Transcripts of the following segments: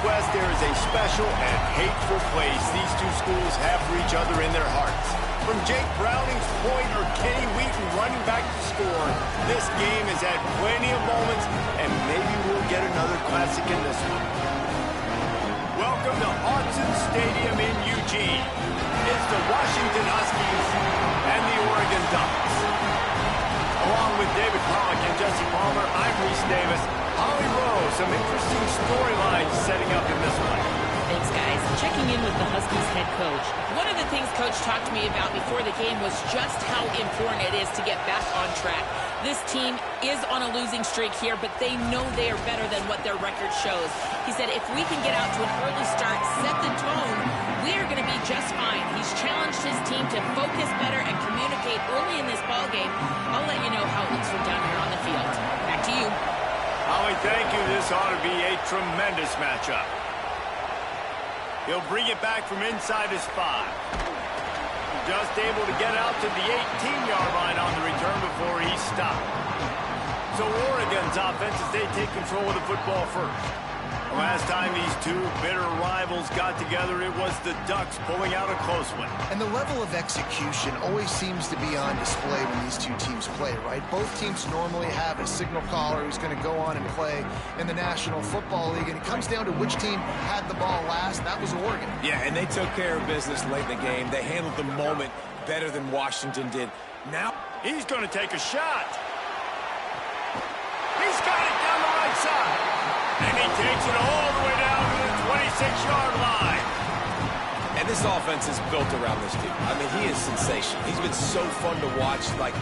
Midwest, there is a special and hateful place these two schools have for each other in their hearts. From Jake Browning's point or Kenny Wheaton running back to score, this game has had plenty of moments, and maybe we'll get another classic in this one. Welcome to Autzen Stadium in Eugene. It's the Washington Huskies and the Oregon Ducks. Along with David Pollack and Jesse Palmer, I'm Reese Davis. Holly Rowe, some interesting storylines setting up in this one. Thanks, guys. Checking in with the Huskies head coach. One of the things Coach talked to me about before the game was just how important it is to get back on track. This team is on a losing streak here, but they know they are better than what their record shows. He said, if we can get out to an early start, set the tone, we are going to be just fine. He's challenged his team to focus better and communicate early in this ballgame. I'll let you know how it looks from down here on the field. Back to you. Holly, thank you. This ought to be a tremendous matchup. He'll bring it back from inside his 5. Just able to get out to the 18-yard line on the return before he stopped. So Oregon's offense as they take control of the football first. Last time these two bitter rivals got together, it was the Ducks pulling out a close one. And the level of execution always seems to be on display when these two teams play, right? Both teams normally have a signal caller who's going to go on and play in the National Football League, and it comes down to which team had the ball last. That was Oregon. Yeah, and they took care of business late in the game. They handled the moment better than Washington did. Now he's going to take a shot. He's got it down the right side. And he takes it all the way down to the 26-yard line. And this offense is built around this dude. I mean, he is sensational. He's been so fun to watch, like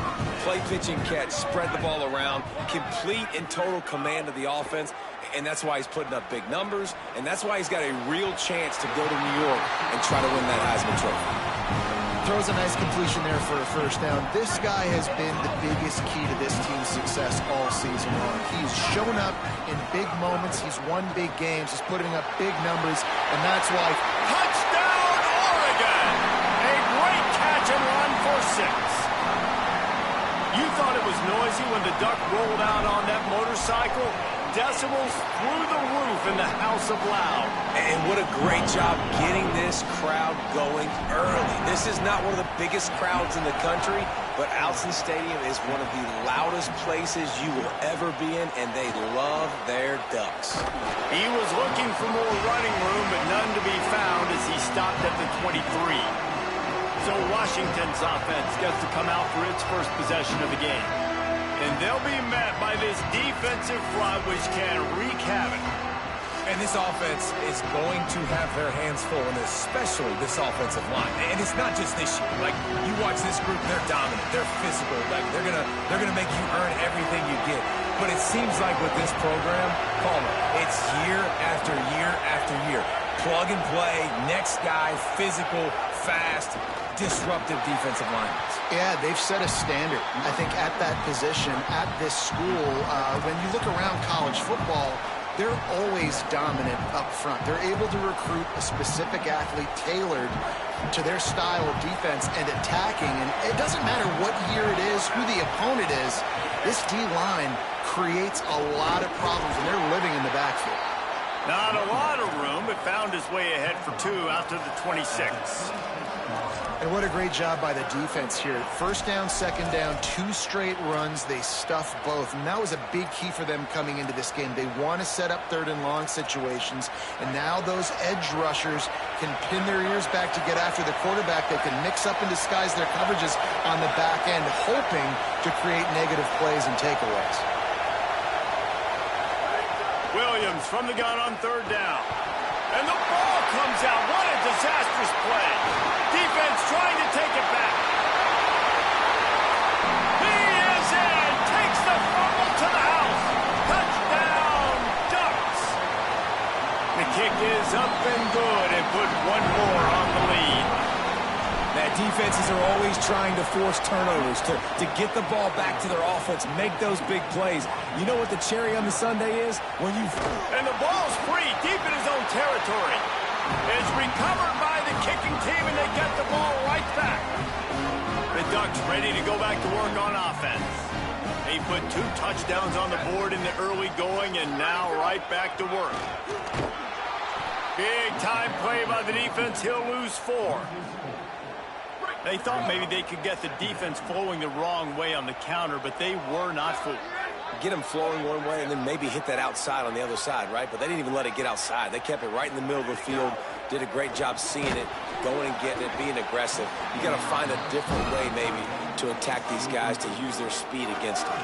play, pitch, and catch, spread the ball around, complete and total command of the offense. And that's why he's putting up big numbers, and that's why he's got a real chance to go to New York and try to win that Heisman Trophy. Throws a nice completion there for a first down. This guy has been the biggest key to this team's success all season long. He's shown up in big moments. He's won big games. He's putting up big numbers, and that's why. Touchdown, Oregon! A great catch and run for 6. You thought it was noisy when the Duck rolled out on that motorcycle? Decibels through the roof in the House of Loud. And what a great job getting this crowd going early. This is not one of the biggest crowds in the country, but Autzen Stadium is one of the loudest places you will ever be in, and they love their Ducks. He was looking for more running room, but none to be found as he stopped at the 23. So Washington's offense gets to come out for its first possession of the game. And they'll be met by this defensive front, which can wreak havoc. And this offense is going to have their hands full, and especially this offensive line. And it's not just this year. Like, you watch this group, they're dominant, they're physical. Like, they're gonna make you earn everything you get. But it seems like with this program, Palmer, it's year after year after year. Plug and play, next guy, physical, fast, disruptive defensive linemen. Yeah, they've set a standard, I think, at that position, at this school. When you look around college football, they're always dominant up front. They're able to recruit a specific athlete tailored to their style of defense and attacking. And it doesn't matter what year it is, who the opponent is, this D-line creates a lot of problems, and they're living in the backfield. Not a lot of room, but found his way ahead for 2 out to the 26. And what a great job by the defense here. First down, second down, 2 straight runs. They stuffed both. And that was a big key for them coming into this game. They want to set up 3rd and long situations. And now those edge rushers can pin their ears back to get after the quarterback. They can mix up and disguise their coverages on the back end, hoping to create negative plays and takeaways. Williams from the gun on 3rd down. And the ball comes out. What a disastrous play. Defense trying to take it back. He is in. Takes the fumble to the house. Touchdown, Ducks. The kick is up and good and put 1 more on the lead. That defenses are always trying to force turnovers, to get the ball back to their offense, make those big plays. You know what the cherry on the sundae is? When you... And the ball's free, deep in his own territory. It's recovered by the kicking team, and they get the ball right back. The Ducks ready to go back to work on offense. They put 2 touchdowns on the board in the early going, and now right back to work. Big-time play by the defense. He'll lose 4. They thought maybe they could get the defense flowing the wrong way on the counter, but they were not fooled. Get them flowing one way and then maybe hit that outside on the other side, right? But they didn't even let it get outside. They kept it right in the middle of the field, did a great job seeing it, going and getting it, being aggressive. You got to find a different way maybe to attack these guys, to use their speed against them.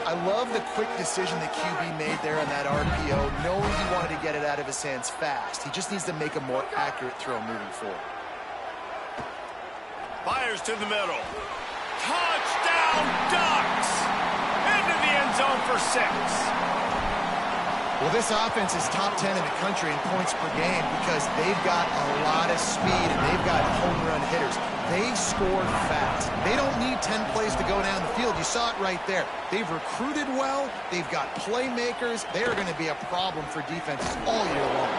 I love the quick decision that QB made there on that RPO, knowing he wanted to get it out of his hands fast. He just needs to make a more accurate throw moving forward. Fires to the middle. Touchdown, Ducks! Into the end zone for 6. Well, this offense is top 10 in the country in points per game because they've got a lot of speed and they've got home run hitters. They scored fast. They don't need 10 plays to go down the field. You saw it right there. They've recruited well. They've got playmakers. They are going to be a problem for defenses all year long.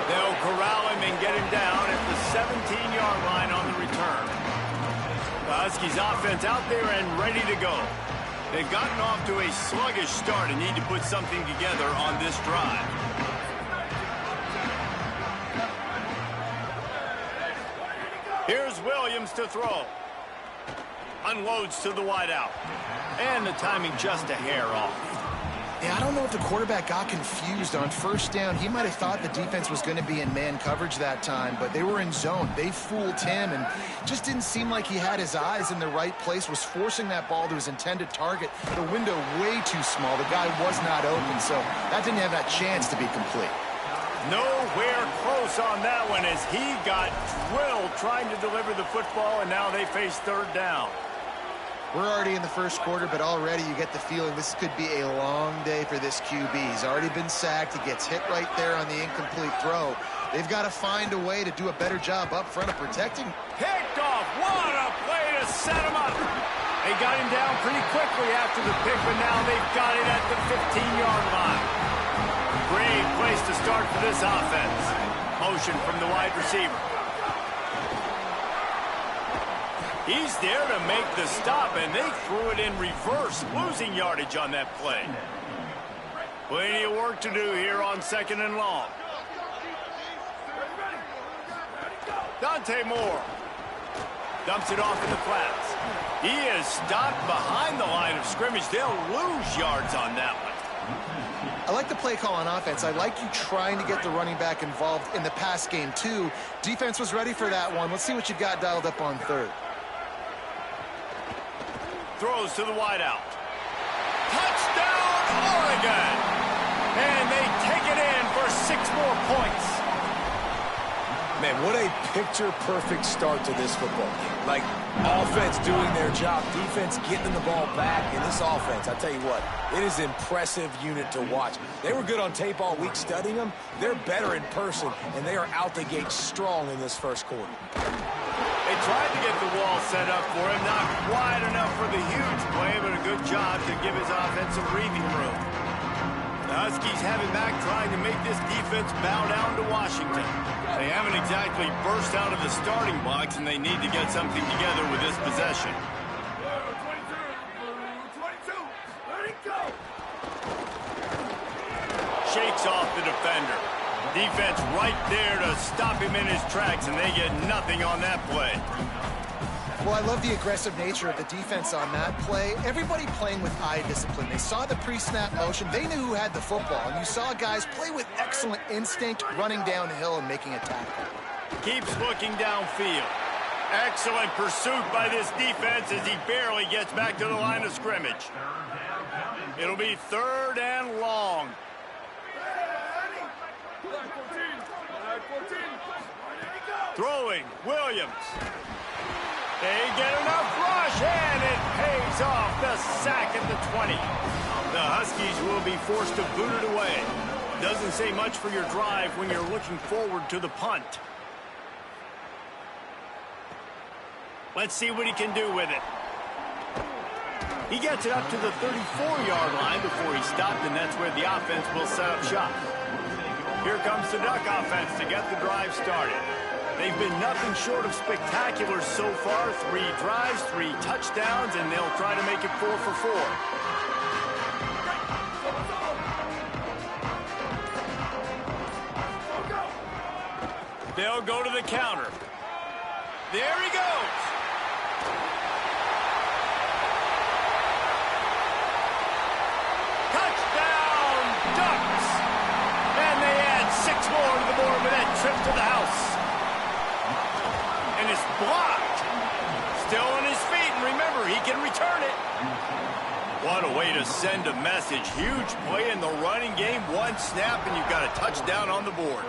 They'll corral him and get him down at the 17-yard line on the return. The Huskies offense out there and ready to go. They've gotten off to a sluggish start and need to put something together on this drive. Here's Williams to throw. Unloads to the wideout. And the timing just a hair off. Yeah, I don't know if the quarterback got confused on first down. He might have thought the defense was going to be in man coverage that time, but they were in zone. They fooled him and just didn't seem like he had his eyes in the right place, was forcing that ball to his intended target. The window way too small. The guy was not open, so that didn't have that chance to be complete. Nowhere close on that one as he got drilled trying to deliver the football, and now they face 3rd down. We're already in the first quarter, but already you get the feeling this could be a long day for this QB. He's already been sacked. He gets hit right there on the incomplete throw. They've got to find a way to do a better job up front of protecting. Picked off. What a play to set him up. They got him down pretty quickly after the pick, but now they've got it at the 15-yard line. Great place to start for this offense. Motion from the wide receiver. He's there to make the stop, and they threw it in reverse, losing yardage on that play. Plenty of work to do here on 2nd and long. Dante Moore dumps it off in the flats. He is stopped behind the line of scrimmage. They'll lose yards on that one. I like the play call on offense. I like you trying to get the running back involved in the pass game, too. Defense was ready for that one. Let's see what you've got dialed up on 3rd. Throws to the wideout. Touchdown, Oregon! And they take it in for 6 more points. Man, what a picture-perfect start to this football game. Like, offense doing their job, defense getting the ball back, and this offense, I tell you what, it is an impressive unit to watch. They were good on tape all week studying them. They're better in person, and they are out the gate strong in this first quarter. They tried to get the wall set up for him, not quite enough for the huge play, but a good job to give his offense some breathing room. The Huskies have him back trying to make this defense bow down to Washington. They haven't exactly burst out of the starting blocks, and they need to get something together with this possession. Shakes off the defender. Defense right there to stop him in his tracks, and they get nothing on that play. Well, I love the aggressive nature of the defense on that play. Everybody playing with eye discipline. They saw the pre-snap motion. They knew who had the football, and you saw guys play with excellent instinct, running downhill and making a tackle. Keeps looking downfield. Excellent pursuit by this defense as he barely gets back to the line of scrimmage. It'll be 3rd and long. Throwing, Williams. They get enough rush, and it pays off. The sack at the 20. The Huskies will be forced to boot it away. Doesn't say much for your drive when you're looking forward to the punt. Let's see what he can do with it. He gets it up to the 34-yard line before he stopped, and that's where the offense will set up shop. Here comes the Duck offense to get the drive started. They've been nothing short of spectacular so far. 3 drives, 3 touchdowns, and they'll try to make it 4 for 4. They'll go to the counter. There he goes. Touchdown, Ducks. And they add 6 more to the board with that trip to the house. And it's blocked. Still on his feet, and remember, he can return it. What a way to send a message. Huge play in the running game. 1 snap, and you've got a touchdown on the board.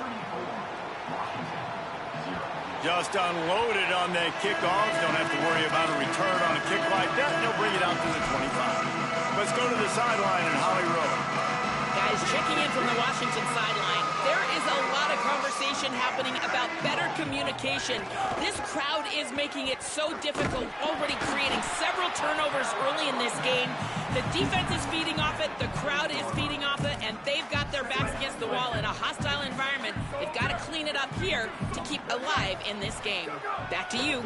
Just unloaded on that kickoff. Don't have to worry about a return on a kick like that. They'll bring it out to the 25. Let's go to the sideline in Holly Rowe. Guys, checking in from the Washington sideline, there is a lot of conversation happening about better communication. This crowd is making it so difficult, already creating several turnovers early in this game. The defense is feeding off it, the crowd is feeding off it, and they've got their backs against the wall in a hostile environment. They've got to clean it up here to keep alive in this game. Back to you.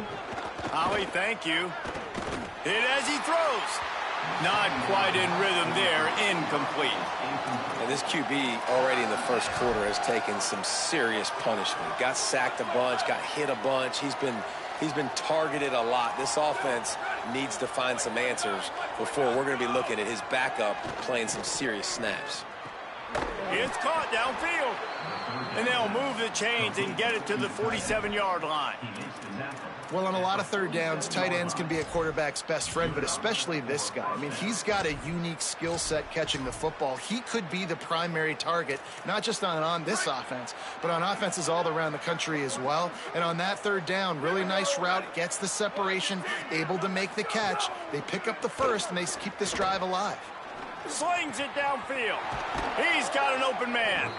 Holly, thank you. Hit as he throws. Not quite in rhythm there, incomplete. And this QB already in the first quarter has taken some serious punishment. Got sacked a bunch, got hit a bunch. He's been targeted a lot. This offense needs to find some answers before we're going to be looking at his backup playing some serious snaps. It's caught downfield. And they'll move the chains and get it to the 47-yard line. Well, on a lot of third downs, tight ends can be a quarterback's best friend, but especially this guy. I mean, he's got a unique skill set catching the football. He could be the primary target, not just on this offense, but on offenses all around the country as well. And on that third down, really nice route, gets the separation, able to make the catch. They pick up the first, and they keep this drive alive. Slings it downfield. He's got an open man.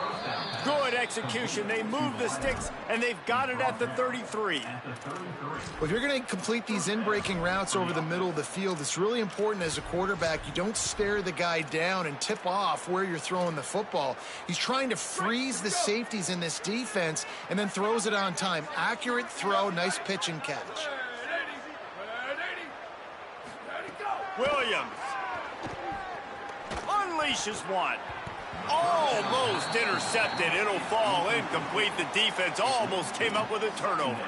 Good execution. They move the sticks, and they've got it at the 33. Well, if you're going to complete these in-breaking routes over the middle of the field, it's really important as a quarterback you don't stare the guy down and tip off where you're throwing the football. He's trying to freeze the safeties in this defense and then throws it on time. Accurate throw, nice pitch and catch. Williams unleashes one. Almost intercepted. It'll fall incomplete. The defense almost came up with a turnover.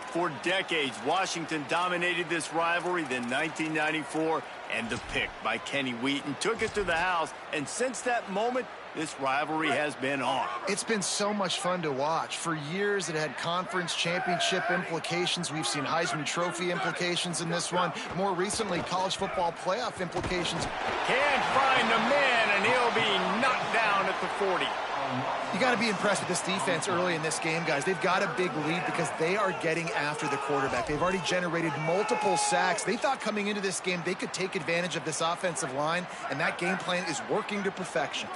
For decades, Washington dominated this rivalry. Then 1994, and the pick by Kenny Wheaton took it to the house. And since that moment, this rivalry has been on. It's been so much fun to watch. For years, it had conference championship implications. We've seen Heisman Trophy implications in this one. More recently, college football playoff implications. Can't find a man, and he'll be knocked down at the 40. You got to be impressed with this defense early in this game, guys. They've got a big lead because they are getting after the quarterback. They've already generated multiple sacks. They thought coming into this game they could take advantage of this offensive line, and that game plan is working to perfection.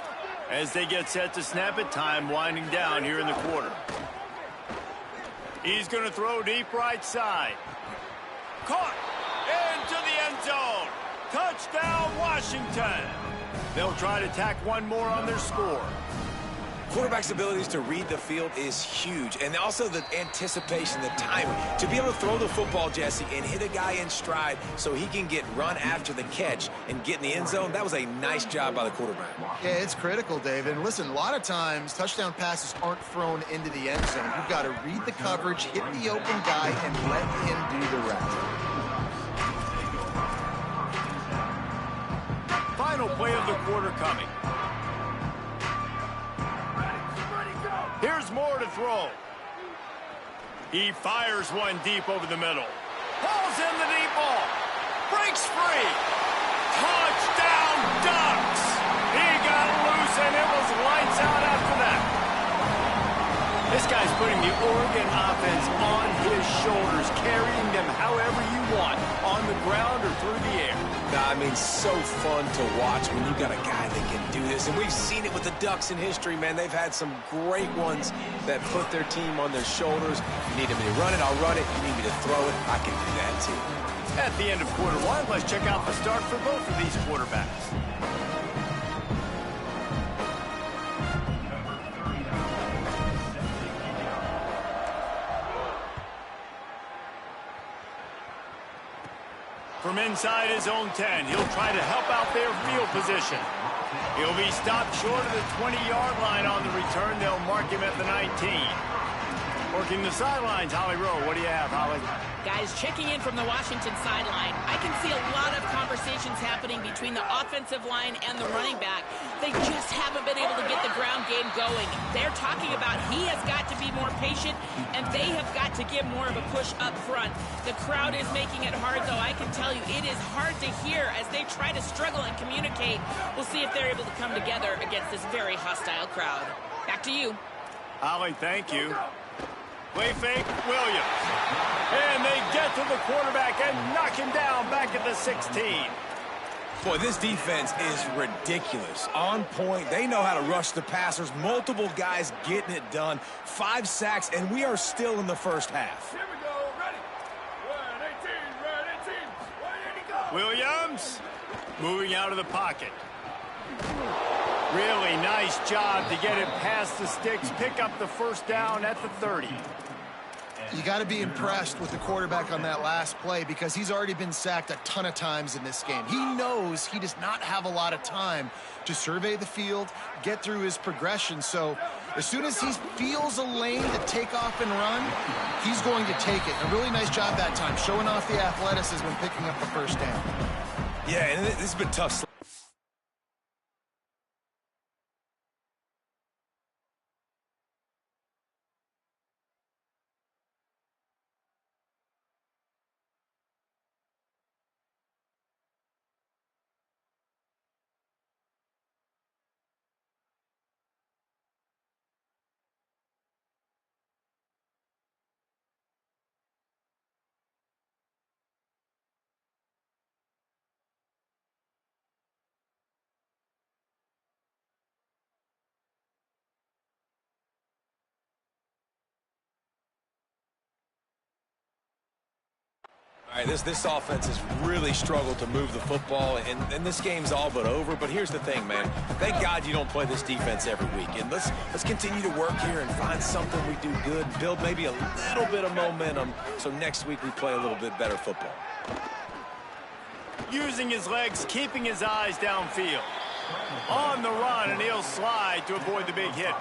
As they get set to snap it, time winding down here in the quarter. He's going to throw deep right side. Caught into the end zone. Touchdown, Washington. They'll try to tack one more on their score. Quarterback's abilities to read the field is huge, and also the anticipation, the timing. To be able to throw the football, Jesse, and hit a guy in stride so he can get run after the catch and get in the end zone, that was a nice job by the quarterback. Yeah, it's critical, David. And listen, a lot of times touchdown passes aren't thrown into the end zone. You've got to read the coverage, hit the open guy, and let him do the rest. Final play of the quarter coming. Here's Moore to throw. He fires one deep over the middle. Pulls in the deep ball. Breaks free. Touchdown, Ducks. He got loose, and it was lights out after that. This guy's putting the Oregon offense on his shoulders, carrying them however you want, on the ground or through the air. I mean, so fun to watch when you got a guy that can do this. And we've seen it with the Ducks in history, man. They've had some great ones that put their team on their shoulders. You need me to run it, I'll run it. You need me to throw it, I can do that too. At the end of quarter one, let's check out the start for both of these quarterbacks. From inside his own 10, he'll try to help out their field position. He'll be stopped short of the 20-yard line on the return. They'll mark him at the 19. Working the sidelines, Holly Rowe. What do you have, Holly? Guys, checking in from the Washington sideline. I can see a lot of conversations happening between the offensive line and the running back. They just haven't been able to get the ground game going. They're talking about he has got to be more patient, and they have got to give more of a push up front. The crowd is making it hard, though. I can tell you it is hard to hear as they try to struggle and communicate. We'll see if they're able to come together against this very hostile crowd. Back to you. Holly, thank you. Play fake, Williams. And they get to the quarterback and knock him down back at the 16. Boy, this defense is ridiculous. On point. They know how to rush the passers. Multiple guys getting it done. 5 sacks, and we are still in the first half. Here we go. Ready. 118, 118. Williams moving out of the pocket. Really nice job to get it past the sticks, pick up the first down at the 30. You got to be impressed with the quarterback on that last play because he's already been sacked a ton of times in this game. He knows he does not have a lot of time to survey the field, get through his progression. So as soon as he feels a lane to take off and run, he's going to take it. A really nice job that time, showing off the athleticism and picking up the first down. Yeah, and this has been tough. All right, this offense has really struggled to move the football, and this game's all but over. But here's the thing, man. Thank God you don't play this defense every week. And let's continue to work here and find something we do good, build maybe a little bit of momentum so next week we play a little bit better football. Using his legs, keeping his eyes downfield. On the run, and he'll slide to avoid the big hit.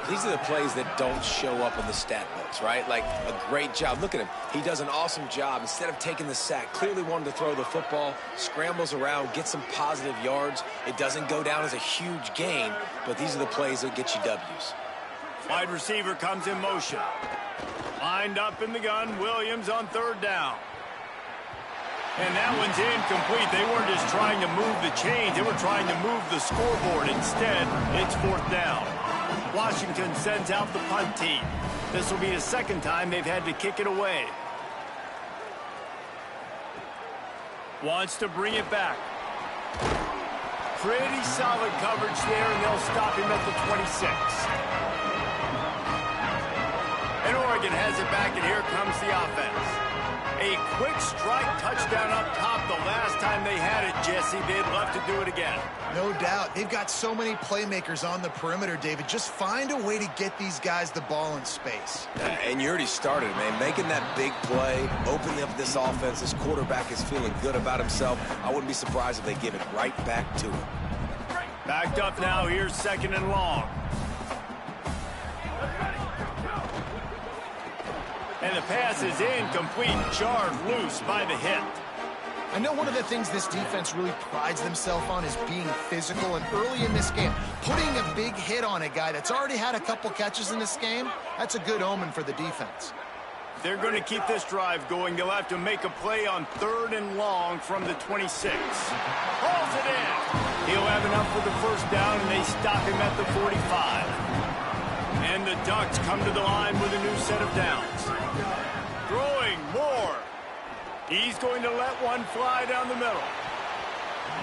These are the plays that don't show up in the stat books, right? Like a great job. Look at him. He does an awesome job. Instead of taking the sack, clearly wanted to throw the football, scrambles around, gets some positive yards. It doesn't go down as a huge gain, but these are the plays that get you W's. Wide receiver comes in motion. Lined up in the gun, Williams on third down. And that one's incomplete. They weren't just trying to move the chains. They were trying to move the scoreboard. Instead, it's fourth down. Washington sends out the punt team. This will be the second time they've had to kick it away. Wants to bring it back. Pretty solid coverage there, and they'll stop him at the 26. And Oregon has it back, and here comes the offense. A quick strike touchdown up top the last time they had it, Jesse. They'd love to do it again. No doubt. They've got so many playmakers on the perimeter, David. Just find a way to get these guys the ball in space. And you already started, man. Making that big play, opening up this offense. This quarterback is feeling good about himself. I wouldn't be surprised if they give it right back to him. Backed up now. Here's second and long. And the pass is incomplete, jarred loose by the hit. I know one of the things this defense really prides themselves on is being physical, and early in this game, putting a big hit on a guy that's already had a couple catches in this game, that's a good omen for the defense. They're going to keep this drive going. They'll have to make a play on third and long from the 26. Hauls it in. He'll have enough for the first down, and they stop him at the 45. And the Ducks come to the line with a new set of downs. Throwing more. He's going to let one fly down the middle.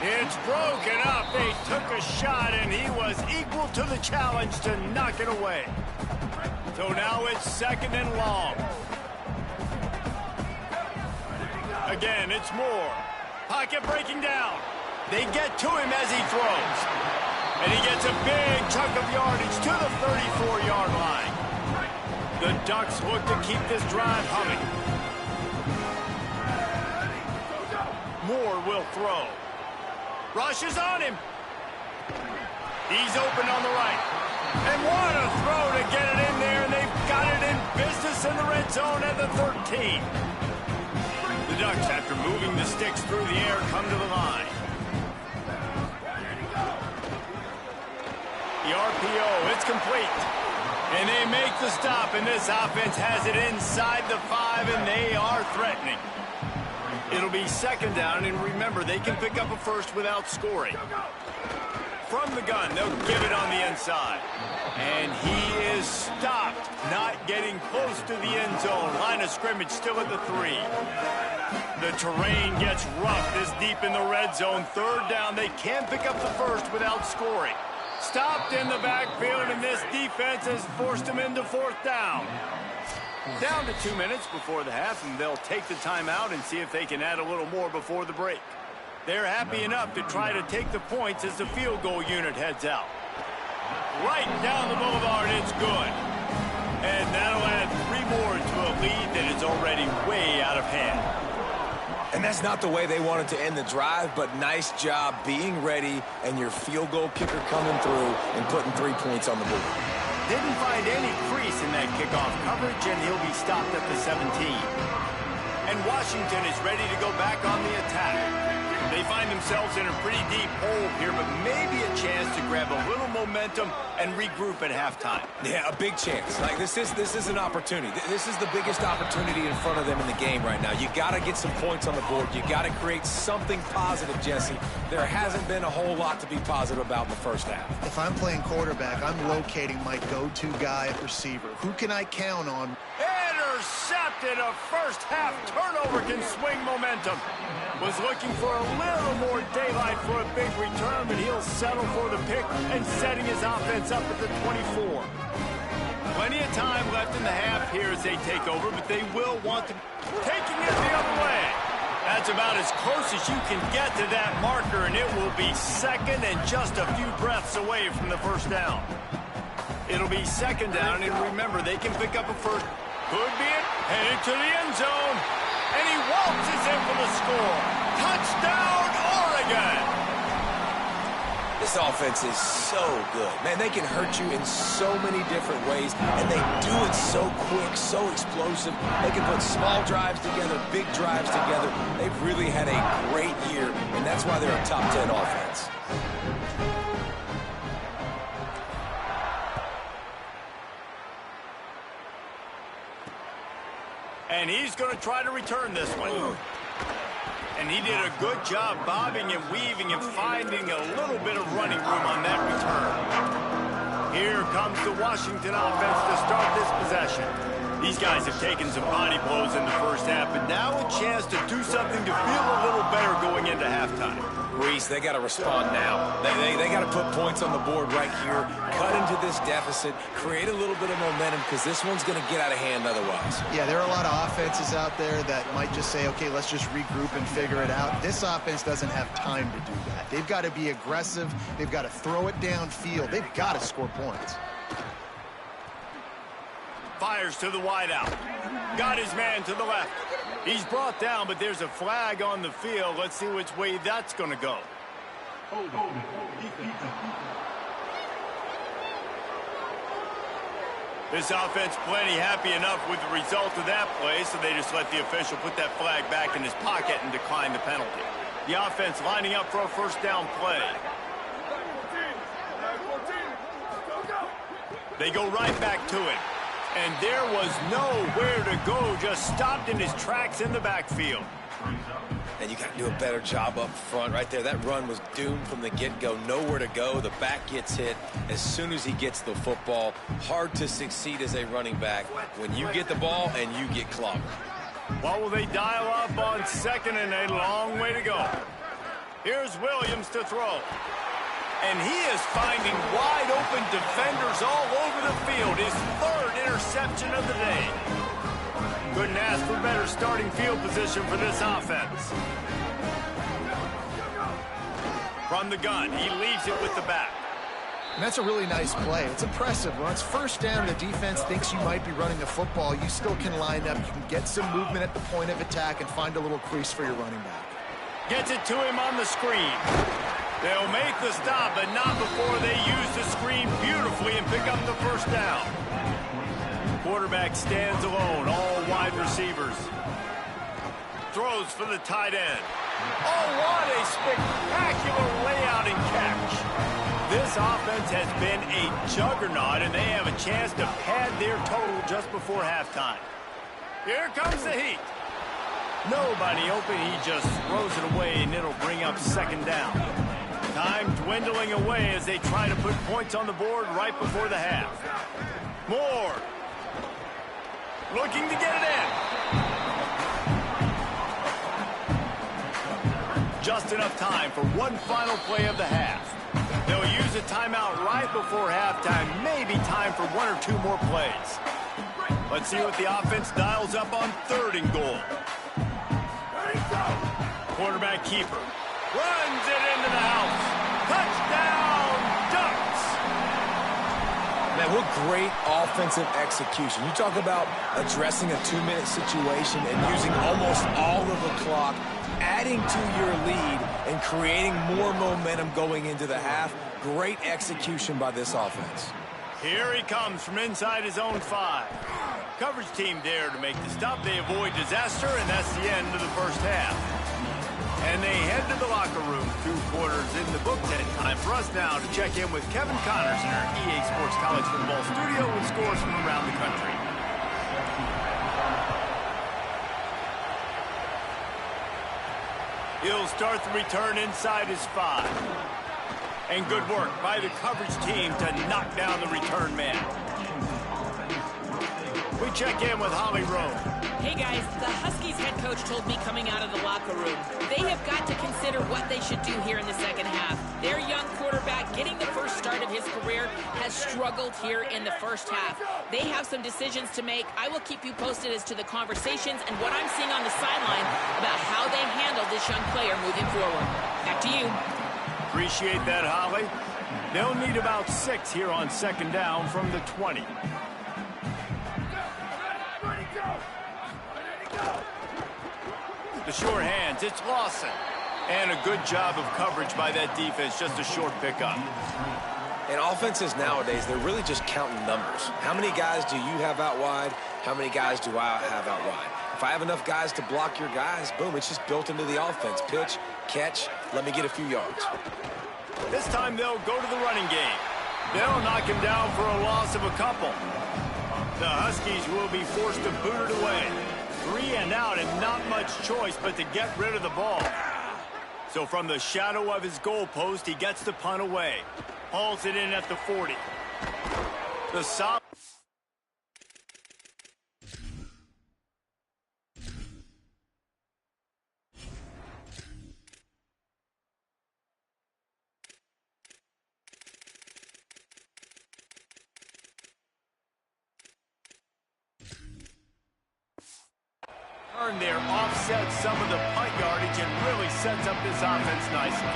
It's broken up. They took a shot, and he was equal to the challenge to knock it away. So now it's second and long. Again, it's Moore. Pocket breaking down. They get to him as he throws. And he gets a big chunk of yardage to the 34-yard line. The Ducks look to keep this drive humming. Moore will throw. Rush is on him. He's open on the right. And what a throw to get it in there, and they've got it in in the red zone at the 13. The Ducks, after moving the sticks through the air, come to the line. The RPO, it's complete. And they make the stop, and this offense has it inside the 5, and they are threatening. It'll be second down, and remember, they can pick up a first without scoring. From the gun, they'll give it on the inside. And he is stopped, not getting close to the end zone. Line of scrimmage still at the 3. The terrain gets rough this deep in the red zone. Third down, they can pick up the first without scoring. Stopped in the backfield, and this defense has forced him into fourth down. Down to 2 minutes before the half, and they'll take the timeout and see if they can add a little more before the break. They're happy enough to try to take the points as the field goal unit heads out. Right down the boulevard, it's good. And that'll add 3 more to a lead that is already way out of hand. And that's not the way they wanted to end the drive, but nice job being ready and your field goal kicker coming through and putting 3 points on the board. Didn't find any crease in that kickoff coverage, and he'll be stopped at the 17. And Washington is ready to go back on the attack. They find themselves in a pretty deep hole here, but maybe a chance to grab a little momentum and regroup at halftime. Yeah, a big chance. Like this is an opportunity. This is the biggest opportunity in front of them in the game right now. You got to get some points on the board. You got to create something positive, Jesse. There hasn't been a whole lot to be positive about in the first half. If I'm playing quarterback, I'm locating my go-to guy at receiver. Who can I count on? Intercepted. A first half turnover can swing momentum. Was looking for a little more daylight for a big return, but he'll settle for the pick and setting his offense up at the 24. Plenty of time left in the half here as they take over, but they will want to taking it the other way. That's about as close as you can get to that marker, and it will be second and just a few breaths away from the first down. It'll be second down, and remember, they can pick up a first. Could be it. Headed to the end zone. And he waltzes in for the score. Touchdown, Oregon! This offense is so good. Man, they can hurt you in so many different ways, and they do it so quick, so explosive. They can put small drives together, big drives together. They've really had a great year, and that's why they're a top 10 offense. And he's going to try to return this one. And he did a good job bobbing and weaving and finding a little bit of running room on that return. Here comes the Washington offense to start this possession. These guys have taken some body blows in the first half, but now a chance to do something to feel a little better going into halftime. Reese, they got to respond now. They got to put points on the board right here, cut into this deficit, create a little bit of momentum, because this one's going to get out of hand otherwise. Yeah, there are a lot of offenses out there that might just say, okay, let's just regroup and figure it out. This offense doesn't have time to do that. They've got to be aggressive. They've got to throw it downfield. They've got to score points. Fires to the wideout. Got his man to the left. He's brought down, but there's a flag on the field. Let's see which way that's going to go. This offense plenty happy enough with the result of that play, so they just let the official put that flag back in his pocket and decline the penalty. The offense lining up for a first down play. They go right back to it. And there was nowhere to go, just stopped in his tracks in the backfield. And you got to do a better job up front right there. That run was doomed from the get-go. Nowhere to go. The back gets hit as soon as he gets the football. Hard to succeed as a running back when you get the ball and you get clobbered. What will they dial up on second, and a long way to go? Here's Williams to throw. And he is finding wide-open defenders all over the field. His third interception of the day. Couldn't ask for better starting field position for this offense. From the gun, he leaves it with the back. And that's a really nice play. It's impressive. When it's first down, the defense thinks you might be running the football. You still can line up. You can get some movement at the point of attack and find a little crease for your running back. Gets it to him on the screen. They'll make the stop, but not before they use the screen beautifully and pick up the first down. Quarterback stands alone, all wide receivers. Throws for the tight end. Oh, what a spectacular layout and catch. This offense has been a juggernaut, and they have a chance to pad their total just before halftime. Here comes the heat. Nobody open. He just throws it away, and it'll bring up second down. Time dwindling away as they try to put points on the board right before the half. Moore. Looking to get it in. Just enough time for one final play of the half. They'll use a timeout right before halftime. Maybe time for one or two more plays. Let's see what the offense dials up on 3rd and goal. Quarterback keeper. Runs it into the house. Touchdown, Ducks! Man, what great offensive execution. You talk about addressing a 2-minute situation and using almost all of the clock, adding to your lead and creating more momentum going into the half. Great execution by this offense. Here he comes from inside his own 5. Coverage team there to make the stop. They avoid disaster, and that's the end of the first half. And they head to the locker room. 2 quarters in the book. Time for us now to check in with Kevin Connors in our EA Sports College Football studio with scores from around the country. He'll start the return inside his 5. And good work by the coverage team to knock down the return man. We check in with Holly Rowe. Hey guys, the Huskies head coach told me coming out of the locker room, they have got to consider what they should do here in the second half. Their young quarterback, getting the first start of his career, has struggled here in the first half. They have some decisions to make. I will keep you posted as to the conversations and what I'm seeing on the sideline about how they handle this young player moving forward. Back to you. Appreciate that, Holly. They'll need about 6 here on 2nd down from the 20. The short hands, it's Lawson. And a good job of coverage by that defense, just a short pickup. And offenses nowadays, they're really just counting numbers. How many guys do you have out wide? How many guys do I have out wide? If I have enough guys to block your guys, boom, it's just built into the offense. Pitch, catch, let me get a few yards. This time they'll go to the running game. They'll knock him down for a loss of a couple. The Huskies will be forced to boot it away. 3 and out and not much choice but to get rid of the ball. So from the shadow of his goalpost, he gets the punt away. Hauls it in at the 40. The solid. There offsets some of the punt yardage and really sets up this offense nicely.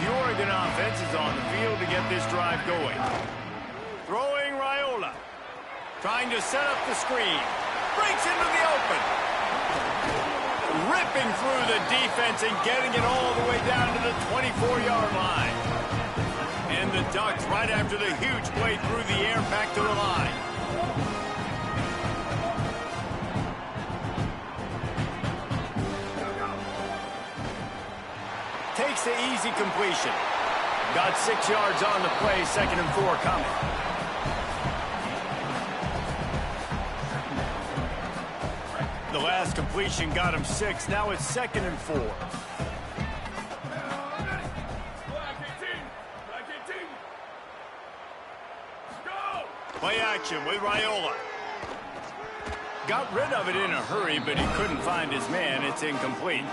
The Oregon offense is on the field to get this drive going. Throwing Raiola. Trying to set up the screen. Breaks into the open. Ripping through the defense and getting it all the way down to the 24-yard line. And the Ducks, right after the huge play through the air, back to the line. Takes the easy completion. Got 6 yards on the play, 2nd and 4 coming. The last completion got him 6. Now it's 2nd and 4. Play action with Raiola. Got rid of it in a hurry, but he couldn't find his man. It's incomplete.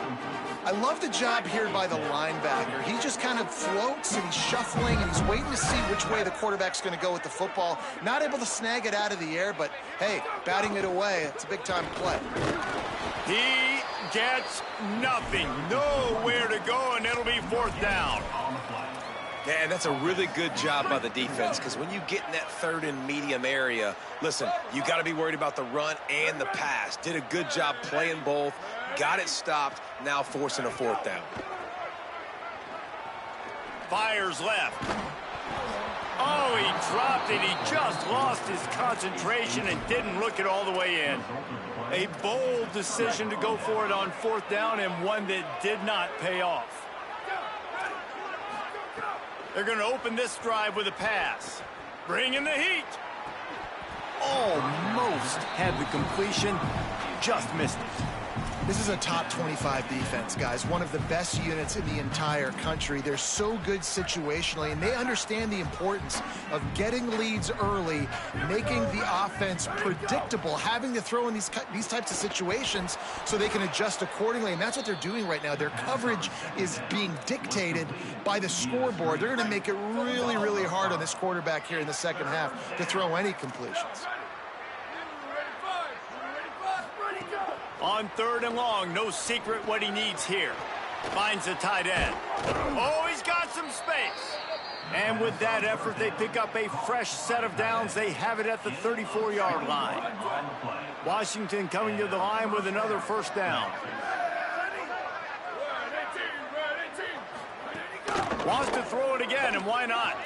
I love the job here by the linebacker. He just kind of floats and he's shuffling and he's waiting to see which way the quarterback's going to go with the football. Not able to snag it out of the air, but hey, batting it away, it's a big-time play. He gets nothing. Nowhere to go, and it'll be 4th down. Yeah, and that's a really good job by the defense because when you get in that 3rd and medium area, listen, you got to be worried about the run and the pass. Did a good job playing both. Got it stopped, now forcing a 4th down. Fires left. Oh, he dropped it. He just lost his concentration and didn't look it all the way in. A bold decision to go for it on 4th down, and one that did not pay off. They're going to open this drive with a pass. Bring in the heat. Almost had the completion, just missed it. This is a top 25 defense, guys. One of the best units in the entire country. They're so good situationally, and they understand the importance of getting leads early, making the offense predictable, having to throw in these types of situations so they can adjust accordingly, and that's what they're doing right now. Their coverage is being dictated by the scoreboard. They're going to make it really, really hard on this quarterback here in the second half to throw any completions. On 3rd and long, no secret what he needs here. Finds the tight end. Oh, he's got some space. And with that effort, they pick up a fresh set of downs. They have it at the 34-yard line. Washington coming to the line with another 1st down. Wants to throw it again, and why not?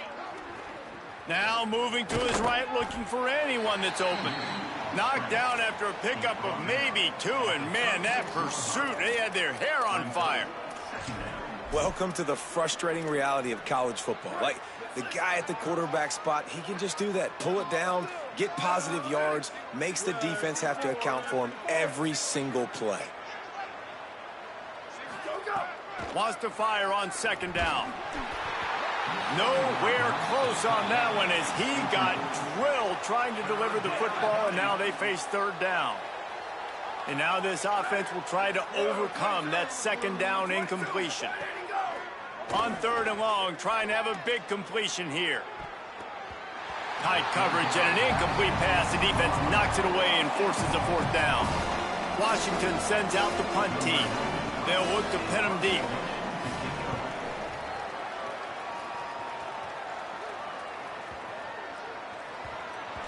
Now moving to his right, looking for anyone that's open. Knocked down after a pickup of maybe 2, and man, that pursuit, they had their hair on fire. Welcome to the frustrating reality of college football. Like, the guy at the quarterback spot, he can just do that. Pull it down, get positive yards, makes the defense have to account for him every single play. Wants to fire on 2nd down. Nowhere close on that one as he got drilled trying to deliver the football, and now they face 3rd down. And now this offense will try to overcome that 2nd down incompletion. On 3rd and long, trying to have a big completion here. Tight coverage and an incomplete pass. The defense knocks it away and forces a 4th down. Washington sends out the punt team. They'll look to pin them deep.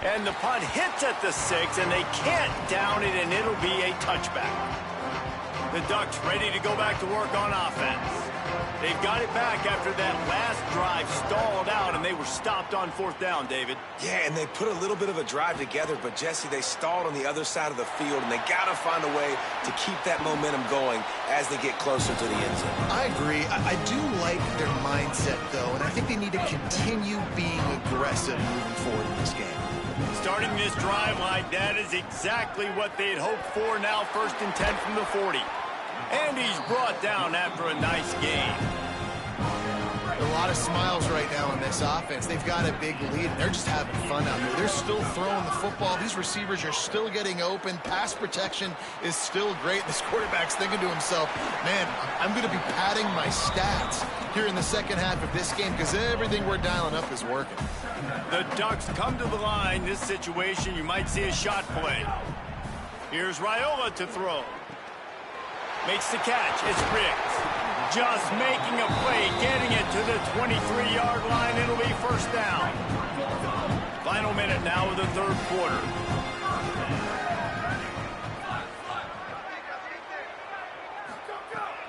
And the punt hits at the 6, and they can't down it, and it'll be a touchback. The Ducks ready to go back to work on offense. They've got it back after that last drive stalled out, and they were stopped on 4th down, David. Yeah, and they put a little bit of a drive together, but, Jesse, they stalled on the other side of the field, and they got to find a way to keep that momentum going as they get closer to the end zone. I agree. I do like their mindset, though, and I think they need to continue being aggressive moving forward in this game. Starting this drive like that is exactly what they had hoped for. Now 1st and 10 from the 40. And he's brought down after a nice game. A lot of smiles right now in this offense. They've got a big lead, and they're just having fun out there. They're still throwing the football. These receivers are still getting open. Pass protection is still great. This quarterback's thinking to himself, man, I'm going to be padding my stats here in the second half of this game because everything we're dialing up is working. The Ducks come to the line. This situation, you might see a shot play. Here's Raiola to throw. Makes the catch. It's Riggs. Just making a play, getting it to the 23-yard line. It'll be 1st down. Final minute now of the 3rd quarter.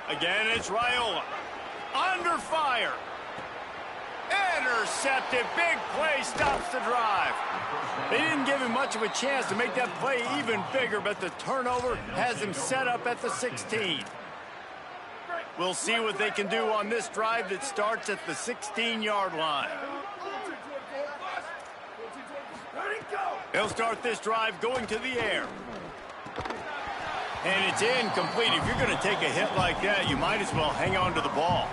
Again, it's Raiola. Under fire. Intercepted. Big play stops the drive. They didn't give him much of a chance to make that play even bigger, but the turnover has him set up at the 16. We'll see what they can do on this drive that starts at the 16-yard line. They'll start this drive going to the air. And it's incomplete. If you're going to take a hit like that, you might as well hang on to the ball.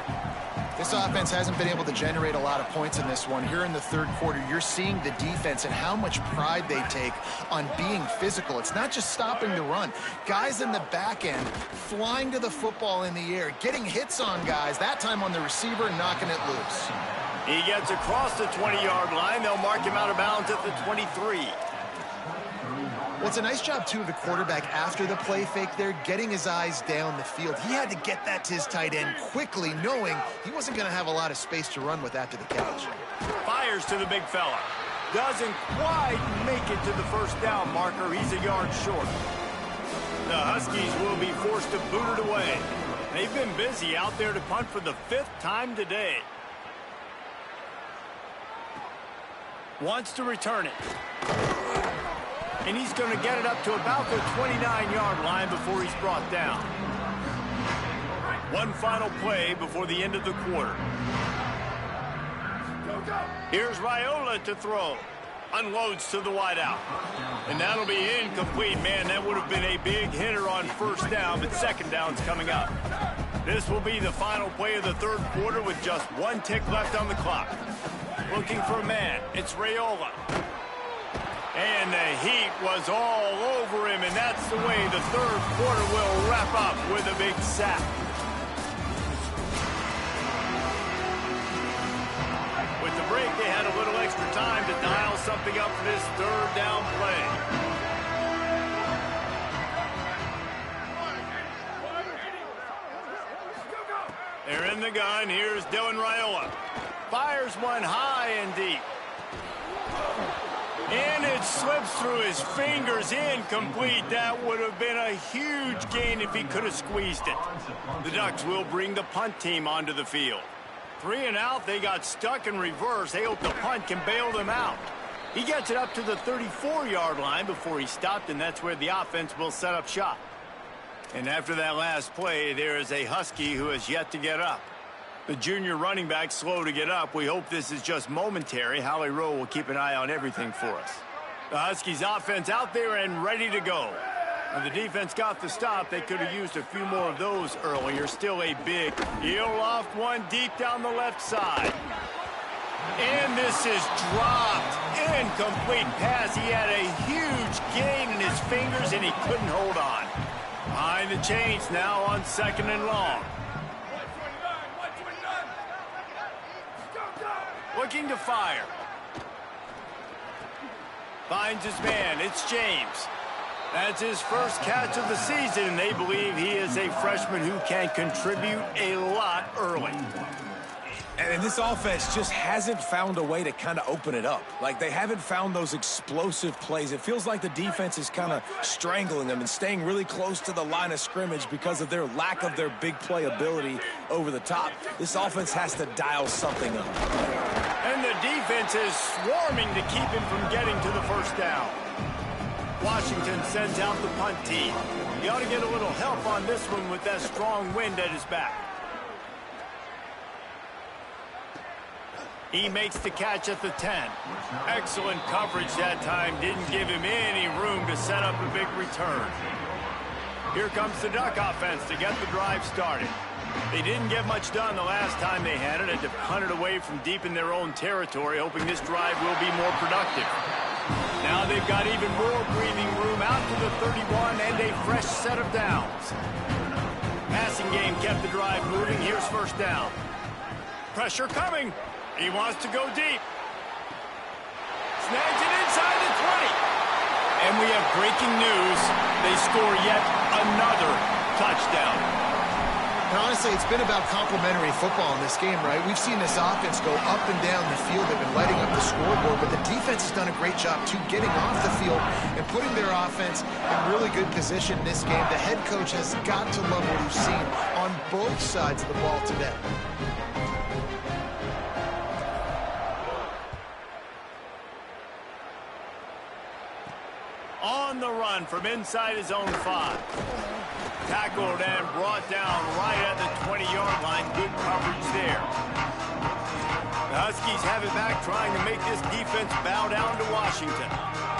This offense hasn't been able to generate a lot of points in this one. Here in the 3rd quarter, you're seeing the defense and how much pride they take on being physical. It's not just stopping the run. Guys in the back end flying to the football in the air, getting hits on guys, that time on the receiver, knocking it loose. He gets across the 20-yard line. They'll mark him out of bounds at the 23. Well, it's a nice job, too, of the quarterback after the play fake there, getting his eyes down the field. He had to get that to his tight end quickly, knowing he wasn't going to have a lot of space to run with after the catch. Fires to the big fella. Doesn't quite make it to the 1st down marker. He's a yard short. The Huskies will be forced to boot it away. They've been busy out there to punt for the 5th time today. Wants to return it. And he's going to get it up to about the 29-yard line before he's brought down. One final play before the end of the quarter. Here's Raiola to throw. Unloads to the wideout. And that'll be incomplete. Man, that would have been a big hitter on first down, but second down's coming up. This will be the final play of the third quarter with just one tick left on the clock. Looking for a man. It's Raiola. And the heat was all over him, and that's the way the third quarter will wrap up with a big sack. With the break, they had a little extra time to dial something up for this third down play. They're in the gun. Here's Dylan Raiola. Fires one high and deep. And it slips through his fingers, incomplete. That would have been a huge gain if he could have squeezed it. The Ducks will bring the punt team onto the field. 3 and out, they got stuck in reverse. They hope the punt can bail them out. He gets it up to the 34-yard line before he stopped, and that's where the offense will set up shop. And after that last play, there is a Husky who has yet to get up. The junior running back slow to get up. We hope this is just momentary. Howie Rowe will keep an eye on everything for us. The Huskies offense out there and ready to go. When the defense got the stop, they could have used a few more of those earlier. Still a big heel loft one deep down the left side. And this is dropped. Incomplete pass. He had a huge gain in his fingers and he couldn't hold on. Behind the chains now on 2nd and long. Looking to fire. Finds his man. It's James. That's his first catch of the season, and they believe he is a freshman who can contribute a lot early. And this offense just hasn't found a way to kind of open it up. Like, they haven't found those explosive plays. It feels like the defense is kind of strangling them and staying really close to the line of scrimmage because of their lack of their big play ability over the top. This offense has to dial something up. And the defense is swarming to keep him from getting to the first down. Washington sends out the punt team. He ought to get a little help on this one with that strong wind at his back. He makes the catch at the 10. Excellent coverage that time. Didn't give him any room to set up a big return. Here comes the Duck offense to get the drive started. They didn't get much done the last time they had it. Had to punt it away from deep in their own territory, hoping this drive will be more productive. Now they've got even more breathing room out to the 31 and a fresh set of downs. Passing game kept the drive moving. Here's first down. Pressure coming. He wants to go deep. Snags it inside the 20. And we have breaking news. They score yet another touchdown. And honestly, it's been about complementary football in this game, right? We've seen this offense go up and down the field. They've been lighting up the scoreboard, but the defense has done a great job, too, getting off the field and putting their offense in really good position in this game. The head coach has got to love what he's seen on both sides of the ball today. On the run from inside his own 5. Tackled and brought down right at the 20-yard line. Good coverage there. The Huskies have it back, trying to make this defense bow down to Washington.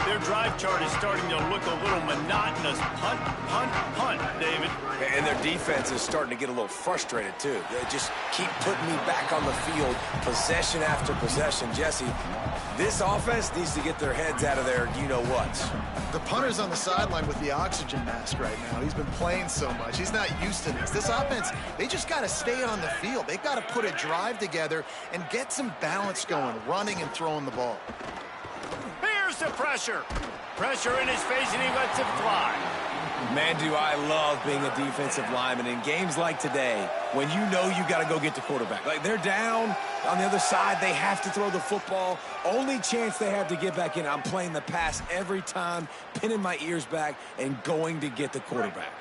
Their drive chart is starting to look a little monotonous. Punt, punt, punt, David. And their defense is starting to get a little frustrated, too. They just keep putting me back on the field, possession after possession. Jesse, this offense needs to get their heads out of their you-know-whats. The punter's on the sideline with the oxygen mask right now. He's been playing so much. He's not used to this. This offense, they just got to stay on the field. They've got to put a drive together and get some balance going, running and throwing the ball. Here's the pressure. Pressure in his face, and he lets it fly. Man, do I love being a defensive lineman in games like today when you know you got to go get the quarterback. Like, they're down on the other side. They have to throw the football. Only chance they have to get back in. I'm playing the pass every time, pinning my ears back and going to get the quarterback.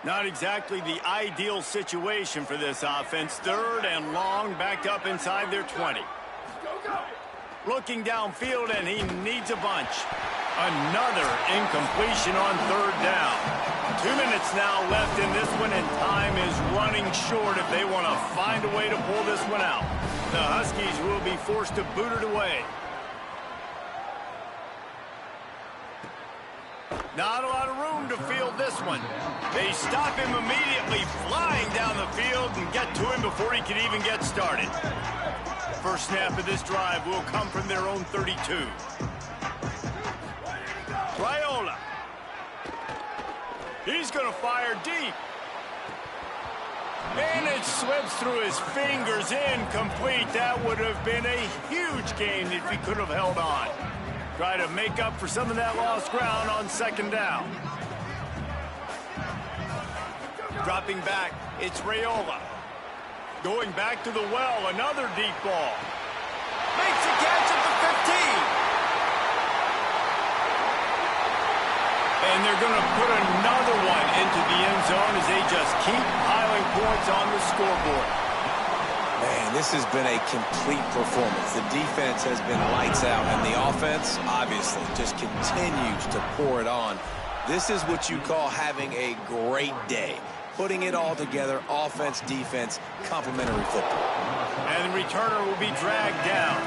Not exactly the ideal situation for this offense. 3rd and long, backed up inside their 20. Looking downfield, and he needs a bunch. Another incompletion on third down. 2 minutes now left in this one, and time is running short if they want to find a way to pull this one out. The Huskies will be forced to boot it away. Not a lot of room to field this one. They stop him immediately, flying down the field, and get to him before he can even get started. First snap of this drive will come from their own 32. Raiola. He's going to fire deep. And it slips through his fingers, incomplete. That would have been a huge gain if he could have held on. Try to make up for some of that lost ground on second down. Dropping back, it's Raiola. Going back to the well, another deep ball. Makes a catch at the 15. And they're going to put another one into the end zone as they just keep piling points on the scoreboard. Man, this has been a complete performance. The defense has been lights out, and the offense, obviously, just continues to pour it on. This is what you call having a great day. Putting it all together, offense, defense, complementary football. And the returner will be dragged down.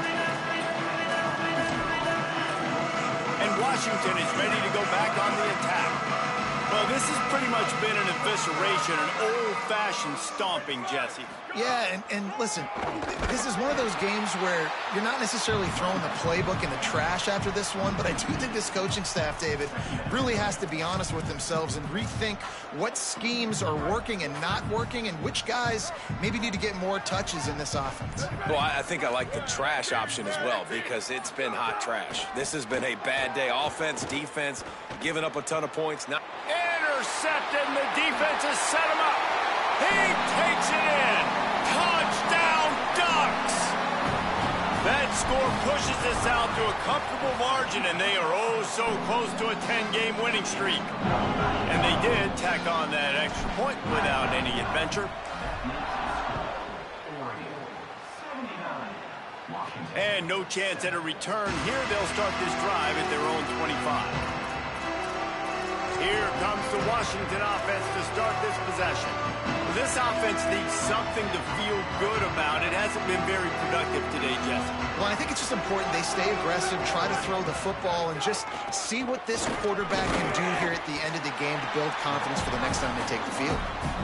And Washington is ready to go back on the attack. Well, this has pretty much been an evisceration, an old-fashioned stomping, Jesse. Yeah, and listen, this is one of those games where you're not necessarily throwing the playbook in the trash after this one, but I do think this coaching staff, David, really has to be honest with themselves and rethink what schemes are working and not working and which guys maybe need to get more touches in this offense. Well, I think I like the trash option as well because it's been hot trash. This has been a bad day. Offense, defense, giving up a ton of points. Intercepted, and the defense has set him up. He takes it in. Touchdown, Ducks! That score pushes this out to a comfortable margin, and they are oh so close to a 10-game winning streak. And they did tack on that extra point without any adventure. And no chance at a return. Here they'll start this drive at their own 25. Here comes the Washington offense to start this possession. This offense needs something to feel good about. It hasn't been very productive today, Jesse. Well, I think it's just important they stay aggressive, try to throw the football, and just see what this quarterback can do here at the end of the game to build confidence for the next time they take the field.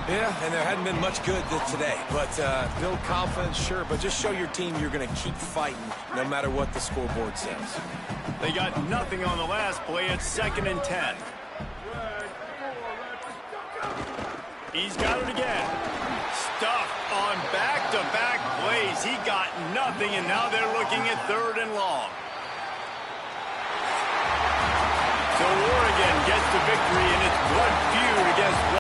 Yeah, and there hadn't been much good today. But build confidence, sure, but just show your team you're going to keep fighting no matter what the scoreboard says. They got nothing on the last play. It's 2nd and 10. He's got it again. Stuffed on back-to-back plays. He got nothing, and now they're looking at 3rd and long. So Oregon gets the victory in its blood feud against